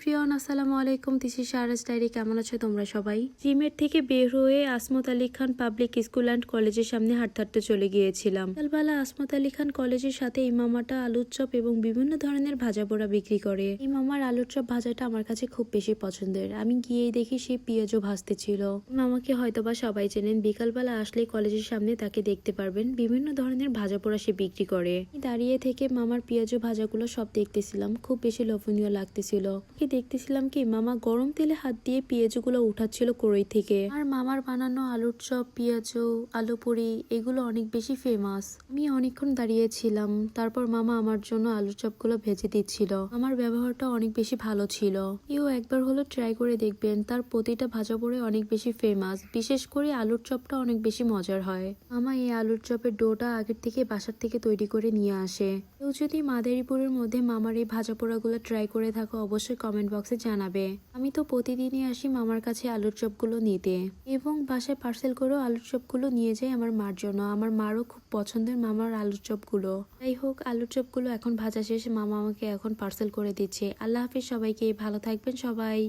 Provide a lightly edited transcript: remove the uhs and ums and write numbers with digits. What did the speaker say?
Everyone, আসসালামু আলাইকুম। This is Shahraz diary. কেমন আছো তোমরা সবাই? জিমের থেকে বের হয়ে Asmat Ali Khan public school and কলেজের সামনে হাঁটতে হাঁটতে চলে গিয়েছিলাম। সকালবেলা আসমত আলী খান কলেজের সাথে এই মামাটা আলুর চপ এবং বিভিন্ন ধরনের ভাজা পোড়া বিক্রি করে। এই মামার আলুর চপ ভাজাটা আমার কাছে খুব বেশি পছন্দের। আমি গিয়েই দেখি সে পেঁয়াজও ভাজতে ছিল। মামাকে হয়তোবা সবাই চেনেন, বিকালবেলা আসলেই কলেজের সামনে তাকে দেখতে পারবেন। বিভিন্ন ধরনের ভাজা পোড়া সে বিক্রি করে। দাঁড়িয়ে থেকে মামার পেঁয়াজও ভাজাগুলো সব দেখতেছিলাম, খুব বেশি লোভনীয় লাগতেছিল। কি দেখতেছিলাম কি মামা গরম তেলে হাত দিয়ে পেঁয়াজগুলো উঠাচ্ছিল কড়াই থেকে। আর মামার বানানো আলুর চপ, পেঁয়াজু, আলু পুরি এগুলো অনেক বেশি ফেমাস। আমি অনেকক্ষণ দাঁড়িয়েছিলাম, তারপর মামা আমার জন্য আলুর চপগুলো ভেজে দিচ্ছিল। আমার ব্যবহারটা অনেক বেশি ভালো ছিল। কেউ একবার হলো ট্রাই করে দেখবেন, তার প্রতিটা ভাজা পোড়ে অনেক বেশি ফেমাস। বিশেষ করে আলুর চপটা অনেক বেশি মজার হয়। মামা এই আলুর চপের ডোটা আগের থেকে বাসার থেকে তৈরি করে নিয়ে আসে। কেউ যদি মাদারীপুরের মধ্যে মামার এই ভাজা পোড়াগুলো ট্রাই করে থাকো অবশ্যই কমেন্ট বক্সে জানাবে। আমি তো প্রতিদিনই আসি মামার কাছে আলুর চপগুলো নিতে, এবং বাসায় পার্সেল করেও আলুর চপগুলো নিয়ে যাই আমার মার জন্য। আমার মারও খুব পছন্দের মামার আলুর চপগুলো। যাই হোক, আলুর চপগুলো এখন ভাজা শেষ, মামা আমাকে এখন পার্সেল করে দিচ্ছে। আল্লাহ হাফিজ সবাইকে, ভালো থাকবেন সবাই।